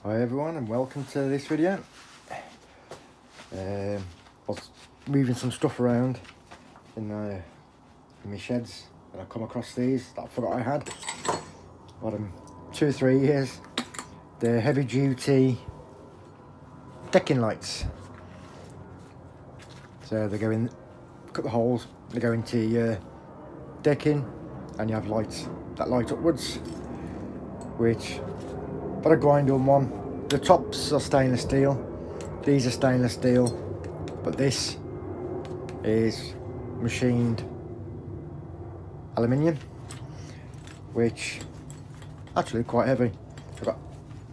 Hi everyone and welcome to this video. I was moving some stuff around in my sheds and I come across these that I forgot I had. Got them 2 or 3 years. They're heavy duty decking lights. So they go in, cut the holes, they go into your decking and you have lights that light upwards, which got a grind on one. The tops are stainless steel, these are stainless steel, but this is machined aluminium, which actually quite heavy.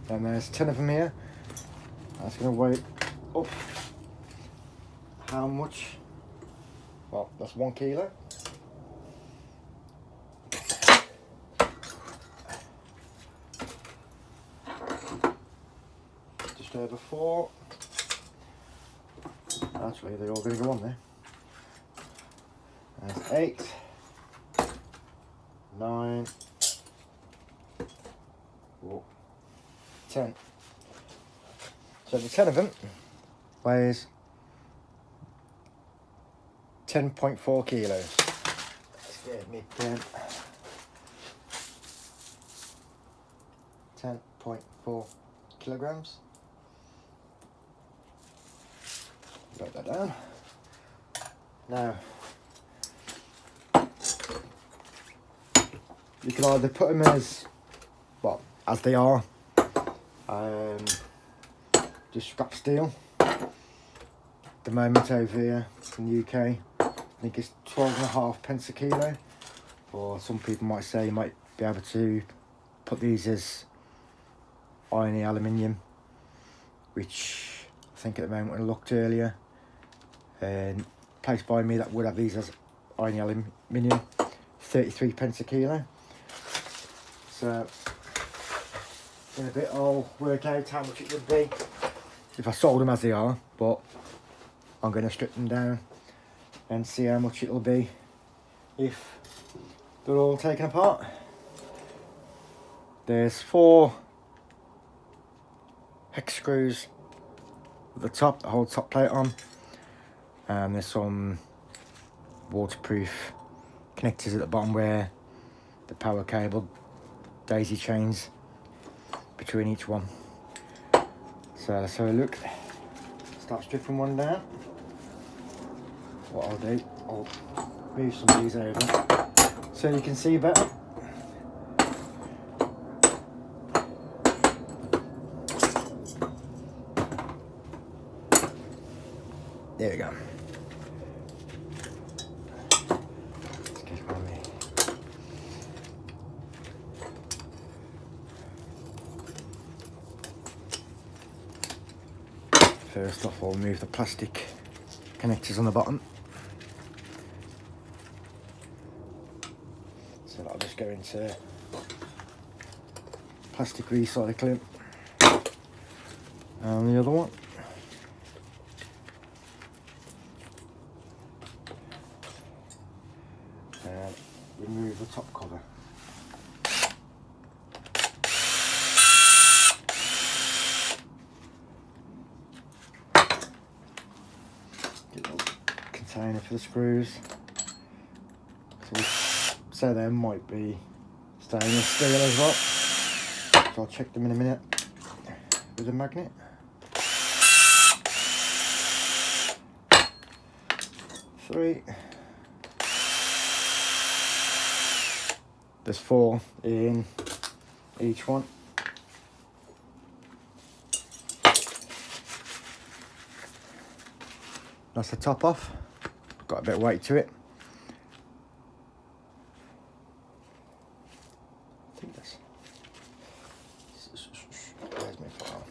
And there's 10 of them here. That's going to weigh up how much? Well, that's 1 kilo. Just over 4. Actually, they're all going to go on there. There's 8, 9, 10. So the 10 of them weighs 10.4 kilos. Scared me, 10.4 kilograms. Write that down. Now, you can either put them as, well, as they are, just scrap steel. The moment over here in the UK, I think it's 12.5 pence a kilo. Or some people might say you might be able to put these as irony aluminium, which I think at the moment when I looked earlier, and place by me that would have these as irony aluminium, 33 pence a kilo. So in a bit I'll work out how much it would be if I sold them as they are, but I'm going to strip them down and see how much it'll be if they're all taken apart. There's 4 hex screws at the top that hold top plate on, and there's some waterproof connectors at the bottom where the power cable daisy chains between each one. So let's have a look. Start stripping one down. What I'll do, I'll move some of these over so you can see better. There we go. Let's get it on me. First off, I'll remove the plastic connectors on the bottom. So that'll just go into plastic recycling. And the other one. And remove the top cover. Get a little container for the screws. So there might be stainless steel as well. So I'll check them in a minute with a magnet. Three. There's 4 in each one. That's the top off. Got a bit of weight to it. I think this. Where's my file?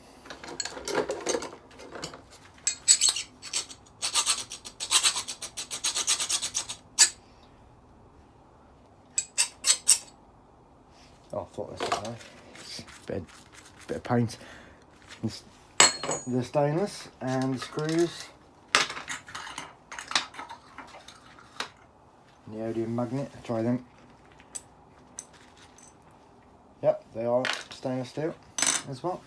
Oh, I thought this was nice. Bit of paint. The stainless and the screws. Neodymium magnet, try them. Yep, they are stainless steel as well.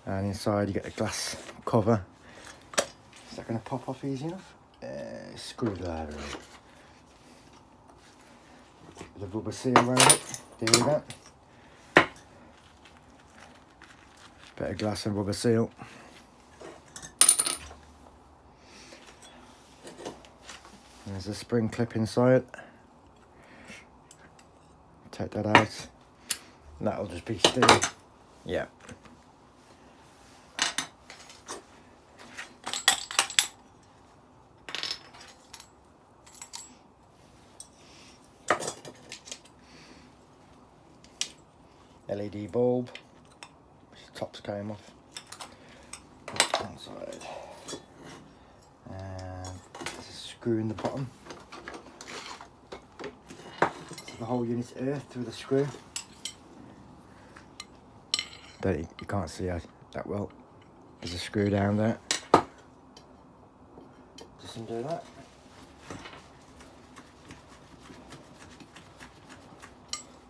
And inside you get a glass cover. Is that going to pop off easy enough? Screwdriver. The rubber seal around it. There we go. Bit of glass and rubber seal. There's a spring clip inside. Take that out. And that'll just be steel. Yeah. LED bulb, which the tops came off. Inside. And there's a screw in the bottom. So the whole unit's earthed with a screw. You can't see that well. There's a screw down there. Just undo that.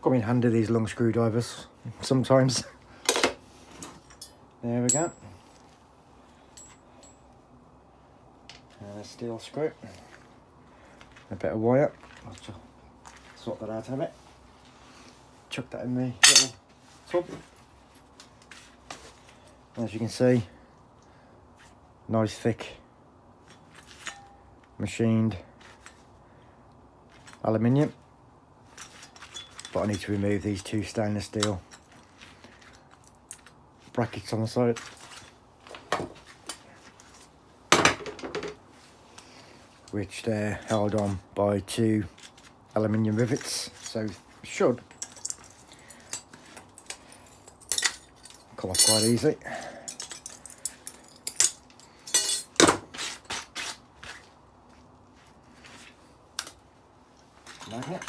Come in handy, these long screwdrivers sometimes. There we go. And a steel screw. A bit of wire. I'll sort that out in a bit. Chuck that in the little tub. As you can see, nice thick machined aluminium. But I need to remove these two stainless steel brackets on the side. Which they're held on by two aluminium rivets, so should come off quite easy. Magnet.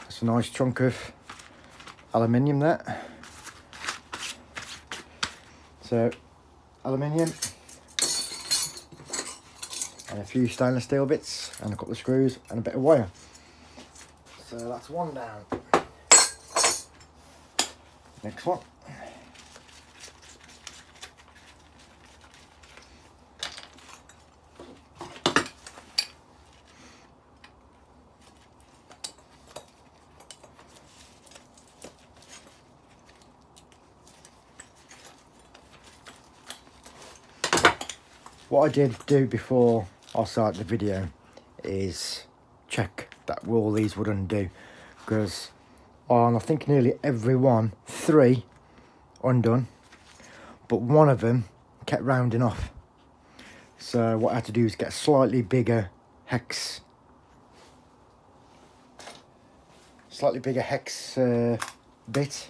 That's a nice chunk of aluminium there. So aluminium and a few stainless steel bits and a couple of screws and a bit of wire. So that's one down. Next one. What I did do before I started the video is check that all these would undo, because on I think nearly every one, 3 undone, but one of them kept rounding off. So what I had to do is get a slightly bigger hex, bit,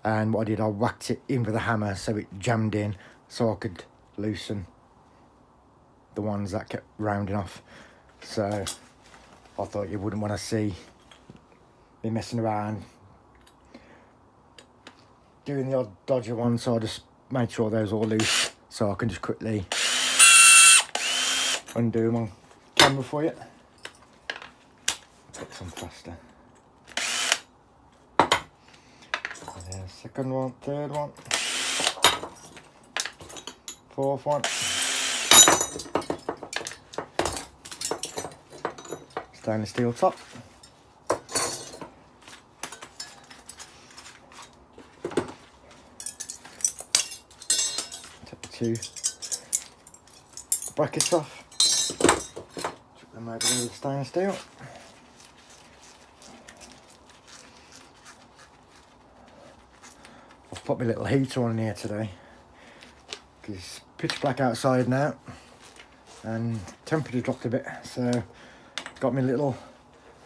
and what I did, I whacked it in with a hammer so it jammed in, so I could loosen the ones that kept rounding off. So I thought you wouldn't want to see me messing around doing the odd dodger one, so I just made sure those all loose so I can just quickly undo them on camera for you. Put some faster. And then second one, third one, fourth one. Stainless steel top. Take the two brackets off. Chuck them over with the stainless steel. I've put my little heater on here today because it's pitch black outside now and temperature dropped a bit, so got my little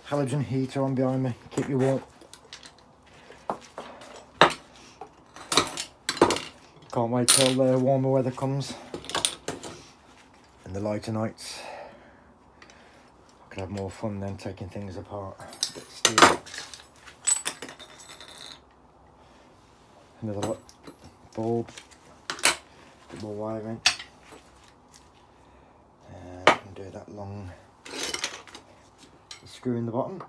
halogen heater on behind me, keep you warm. Can't wait till the warmer weather comes and the lighter nights. I could have more fun then taking things apart. Bit of steel. Another bulb. bit more wiring. And I can do that long screw in the bottom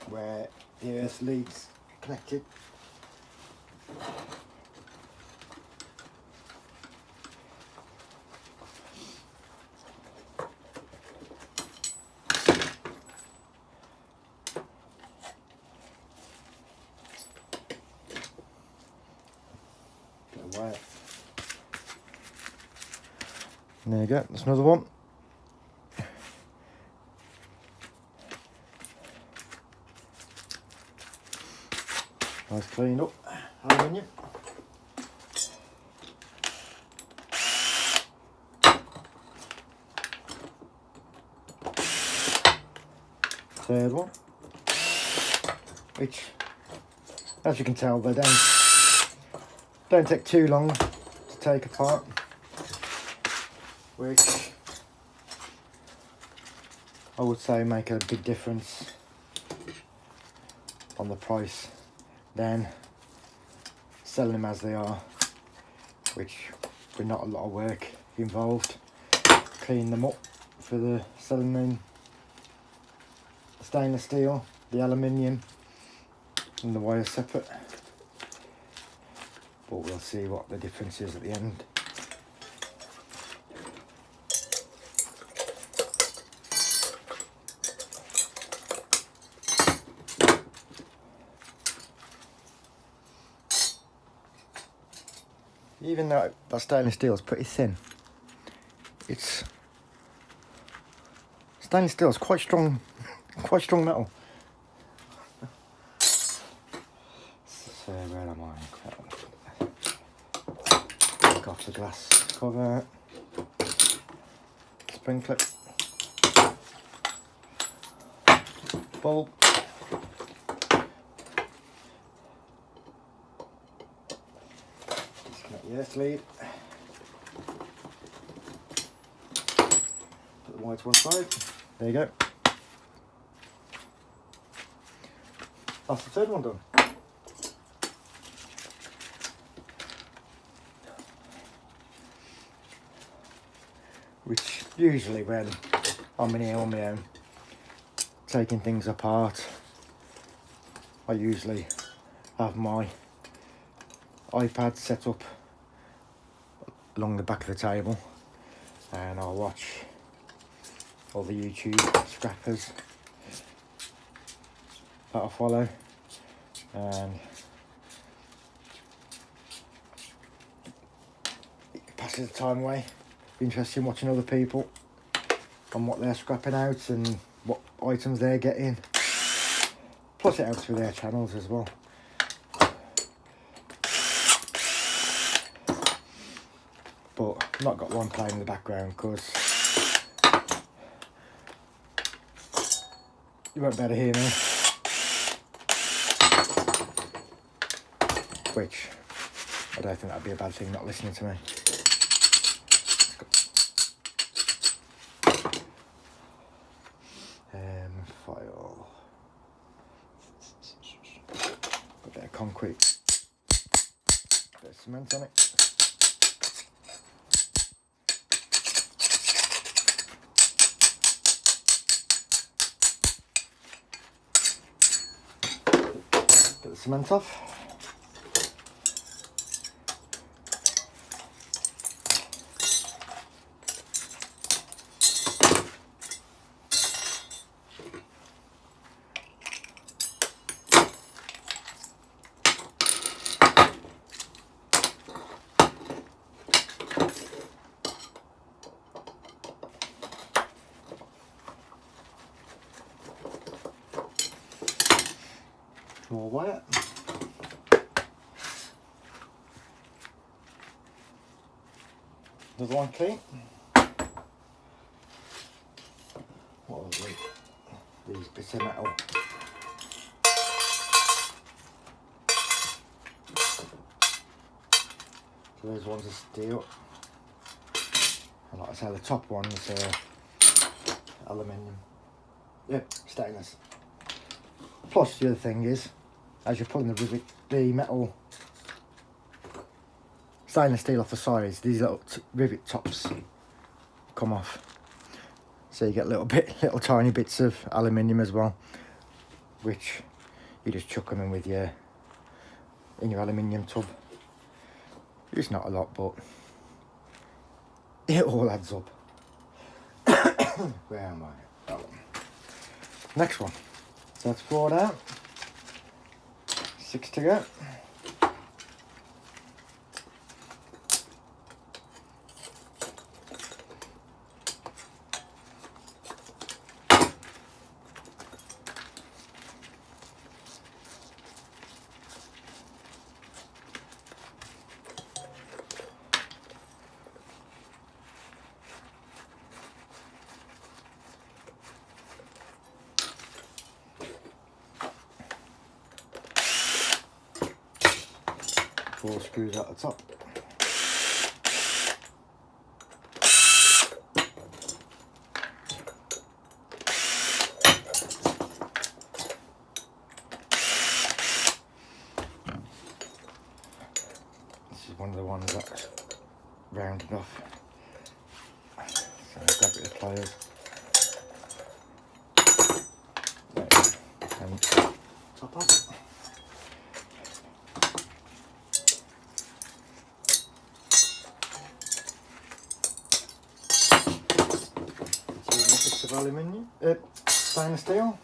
where the earth lead's connected. Wire. And there you go, that's another one. Nice cleaned up aluminium. Third one, which, as you can tell, they don't take too long to take apart, which I would say make a big difference on the price than selling them as they are, which with not a lot of work involved. Clean them up for the selling in stainless steel, the aluminium and the wire separate, but we'll see what the difference is at the end. Even though that stainless steel is pretty thin, stainless steel is quite strong metal. So where am I? Take off the glass cover, spring clip, bulb, disconnect the earth lead, put the wire to one side. There you go. That's the third one done. Which usually when I'm in here on my own taking things apart, I usually have my iPad set up along the back of the table and I'll watch all the YouTube scrappers that I follow, and it passes the time away. Interesting watching other people and what they're scrapping out and what items they're getting. Plus it helps with their channels as well. But I've not got one playing in the background because you won't be able to hear me. Which I don't think that'd be a bad thing, not listening to me. File. Got a bit of concrete, bit of cement on it. Get the cement off. More wire. Another one clean. What was it? These bits of metal. So those ones are steel. And like I say, the top one is aluminium. Yep, stainless. Plus the other thing is, as you're pulling the metal stainless steel off the sides, these little rivet tops come off. So you get little tiny bits of aluminium as well, which you just chuck them in with in your aluminium tub. It's not a lot, but it all adds up. Where am I? That one. Next one. So that's 4 down. 6 to go. Four screws at the top. This is one of the ones that's rounded off. So I'll grab it with pliers. And top off. Of aluminium, stainless steel.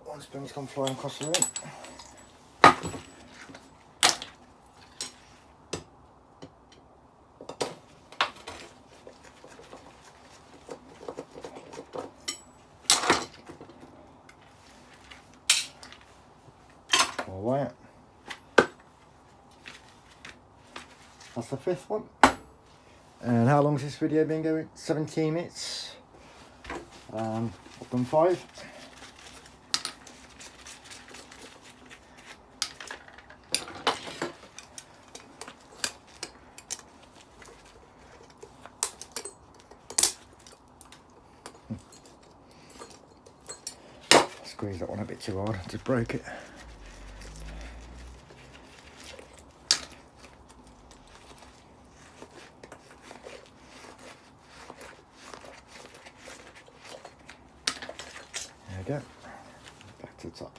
One spring's gone flying across the room. Wire. That's the 5th one. And how long's this video been going? 17 minutes. I've done 5. Squeeze that one a bit too hard, just broke it. There we go. Back to the top.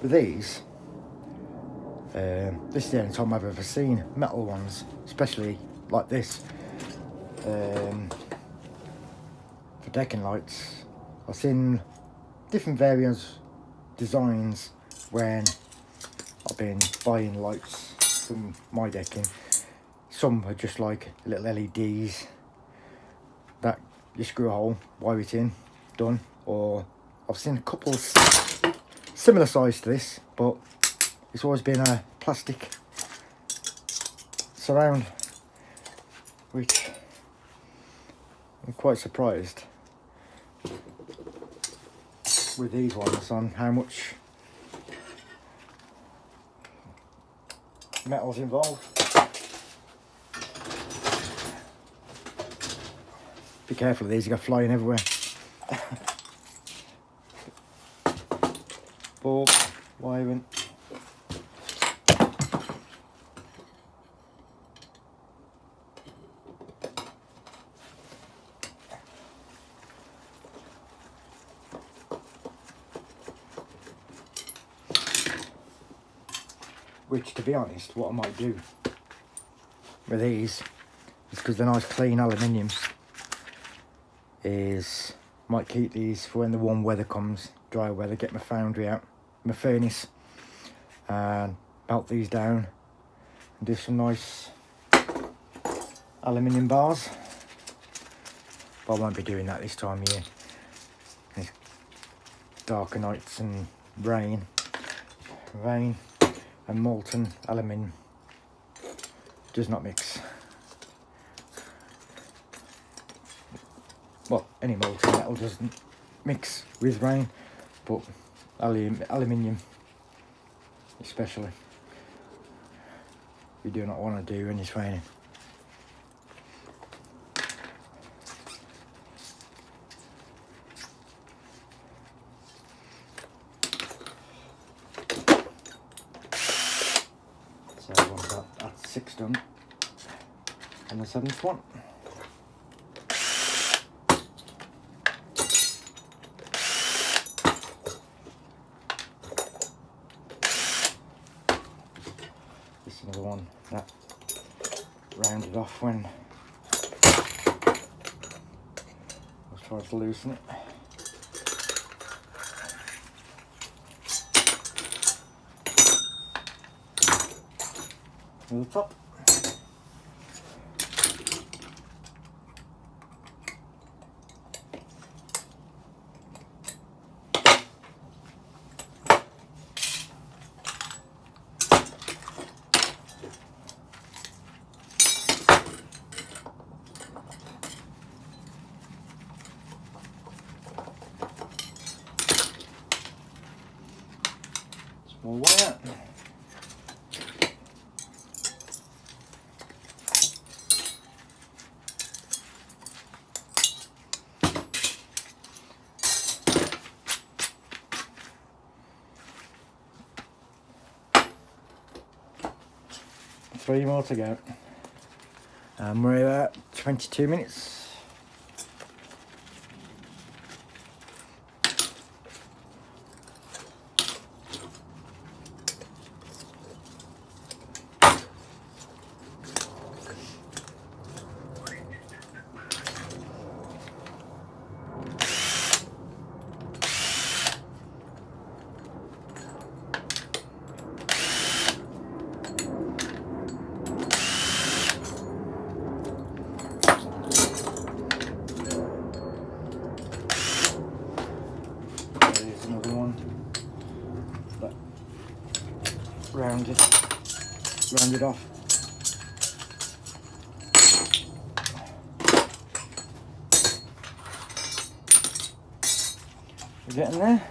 With these, this is the only time I've ever seen metal ones, especially like this, for decking lights. I've seen different various designs when I've been buying lights from my decking. Some are just like little LEDs that you screw a hole, wire it in, done. Or I've seen a couple similar size to this, but it's always been a plastic surround, which I'm quite surprised with these ones on how much metal's involved. Be careful of these, you go flying everywhere. Bulb, wiring. Which, to be honest, what I might do with these is, because they're nice clean aluminium, is might keep these for when the warm weather comes, dry weather, get my foundry out, my furnace, and melt these down and do some nice aluminium bars. But I won't be doing that this time of year. It's darker nights and rain and molten aluminium does not mix. Well, any molten metal doesn't mix with rain, but aluminium especially, you do not want to do when it's raining. So once that's 6 done, and the 7th one. This is another one that rounded off when I was trying to loosen it. To the top. Small wire. 3 more to go. And we're at 22 minutes. There's another one that rounded off. We're getting there.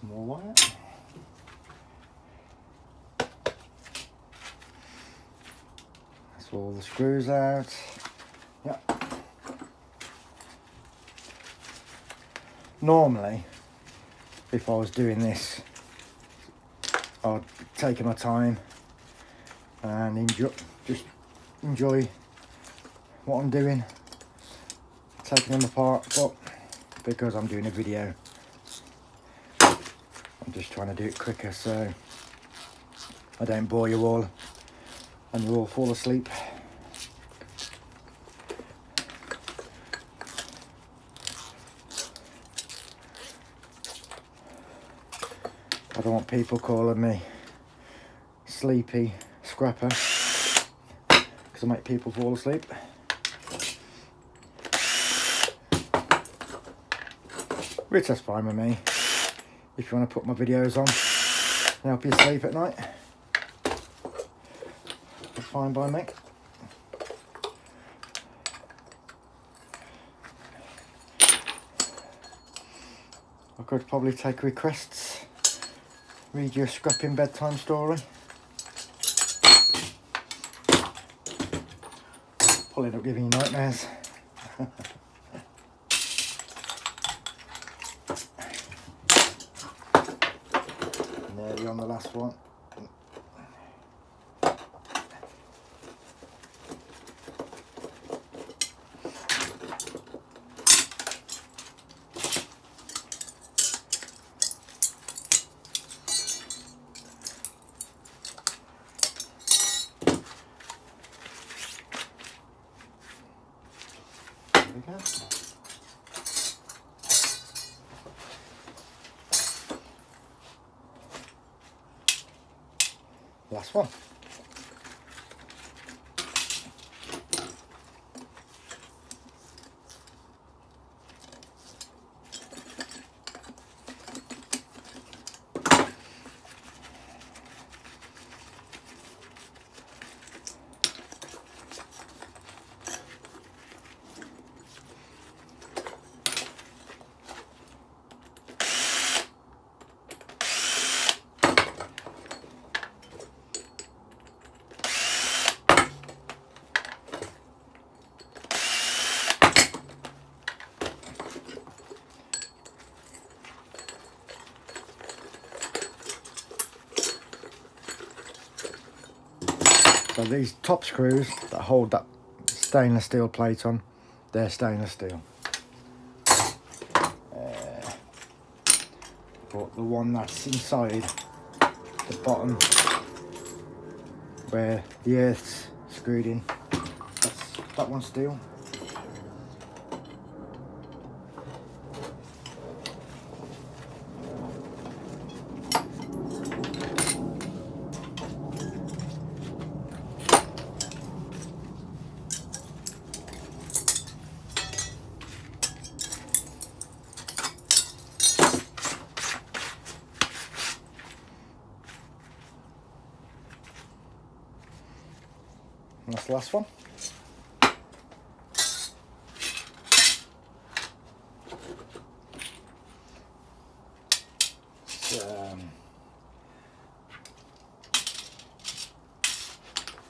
Some more wire. That's all the screws out. Yep. Normally, if I was doing this, I'd be taking my time and just enjoy what I'm doing, taking them apart, but because I'm doing a video, I'm just trying to do it quicker so I don't bore you all and you all fall asleep. I don't want people calling me sleepy scrapper because I make people fall asleep. Which that's fine with me. If you want to put my videos on and help you sleep at night, that's fine by me. I could probably take requests, read you a scrapping bedtime story. Probably end up giving you nightmares. Nearly on the last one. Last one. So these top screws that hold that stainless steel plate on, they're stainless steel. But the one that's inside the bottom, where the earth's screwed in, that one's steel. And that's the last one.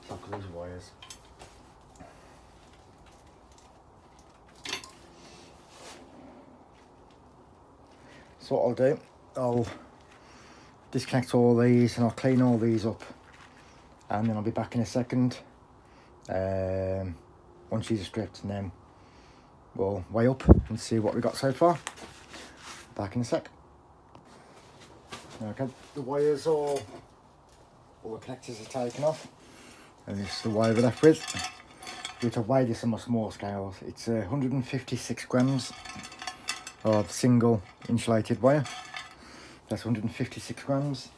Look at these wires. So what I'll do, I'll disconnect all these and I'll clean all these up, and then I'll be back in a second. Once these are stripped, and then we'll weigh up and see what we got so far. Back in a sec. Okay, the wires all the connectors are taken off, and this is the wire we're left with. Which I've weighed this on my small scales. It's 156 grams of single insulated wire. That's 156 grams.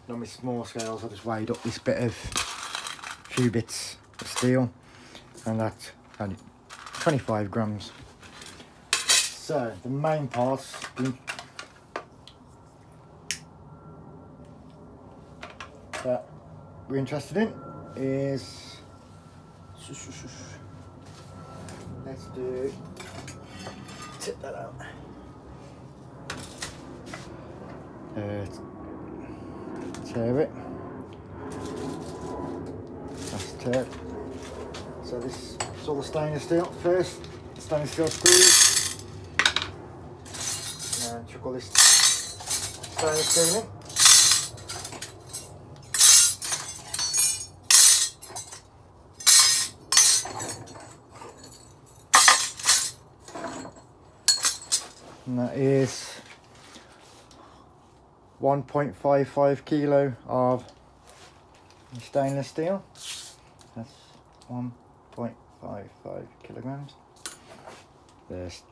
On my small scales, I just weighed up this bit of few bits of steel, and that's only 25 grams. So the main parts that we're interested in is, let's do, tip that out. Tear it. That's tear. So this is all the stainless steel. First, stainless steel screws. And chuck all this stainless steel in. And that is 1.55 kilo of stainless steel. That's 1.55 kilograms. There's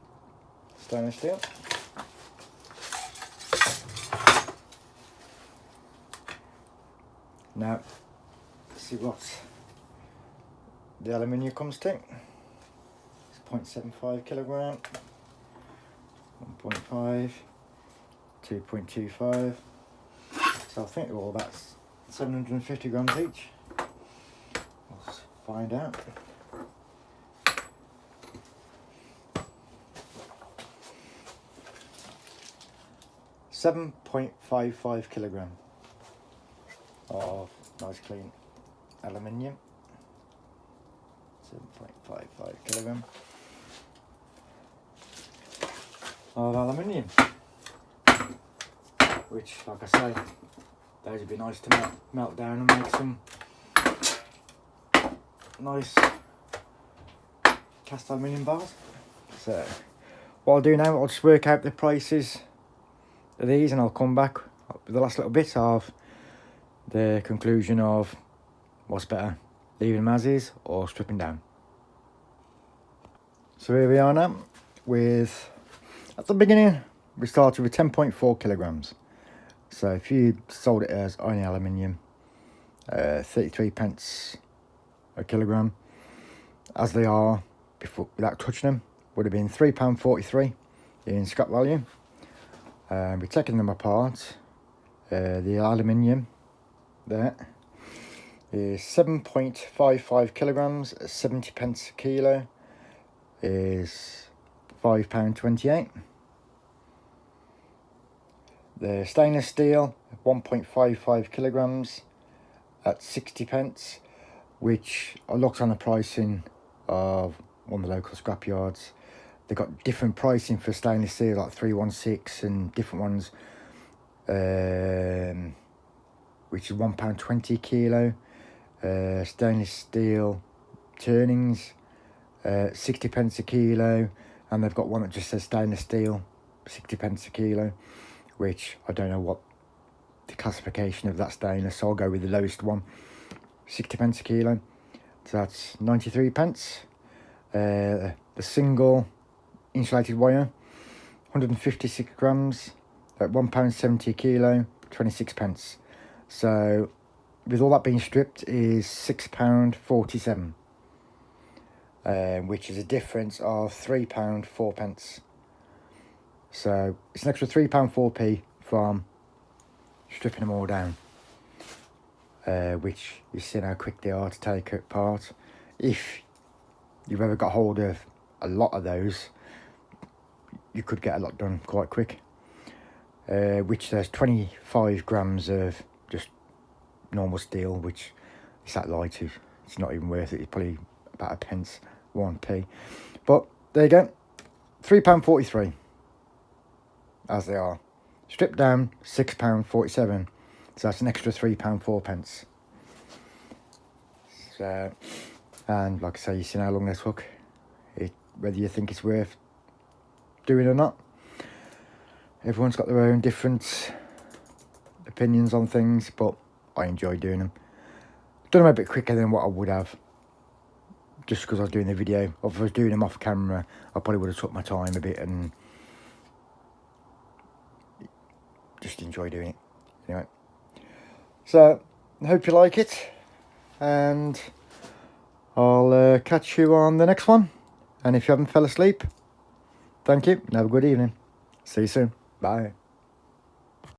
stainless steel. Now, let's see what the aluminium comes to. It's 0.75 kilogram. 1.5, 2.25, so I think all that's 750 grams each. Let's find out. $7.55 kilogram of nice clean aluminium. 7.55 kilogram of aluminium, which, like I say, those would be nice to melt down and make some nice cast aluminium bars. So what I'll do now, I'll just work out the prices of these, and I'll come back with the last little bit of the conclusion of what's better, leaving them as is or stripping down. So here we are now with, at the beginning, we started with 10.4 kilograms. So if you sold it as only aluminium, 33 pence a kilogram, as they are before, without touching them, would have been £3.43 in scrap value. We're taking them apart. The aluminium there is 7.55 kilograms, 70 pence a kilo, is £5.28. The stainless steel, 1.55 kilograms at 60 pence, which I looked on the pricing of one of the local scrapyards. They've got different pricing for stainless steel, like 316 and different ones, which is £1.20 a kilo. Stainless steel turnings, 60 pence a kilo, and they've got one that just says stainless steel, 60 pence a kilo, which I don't know what the classification of that stainless, so I'll go with the lowest one, 60 pence a kilo. So that's 93 pence. The single insulated wire, 156 grams at £1.70 a kilo, 26 pence. So with all that being stripped is £6.47, which is a difference of £3.04. So it's an extra £3.04p from stripping them all down, which you see how quick they are to take apart. If you've ever got hold of a lot of those, you could get a lot done quite quick. Which there's 25 grams of just normal steel, which is that light, it's not even worth it. It's probably about a pence, 1p. But there you go, £3.43 as they are. Stripped down, £6.47. So that's an extra £3.04. So, and like I say, you see how long this took. Whether you think it's worth doing or not. Everyone's got their own different opinions on things, but I enjoy doing them. Done them a bit quicker than what I would have, just because I was doing the video. If I was doing them off camera, I probably would have took my time a bit and just enjoy doing it. Anyway, so I hope you like it, and I'll catch you on the next one. And if you haven't fell asleep, thank you and have a good evening. See you soon. Bye.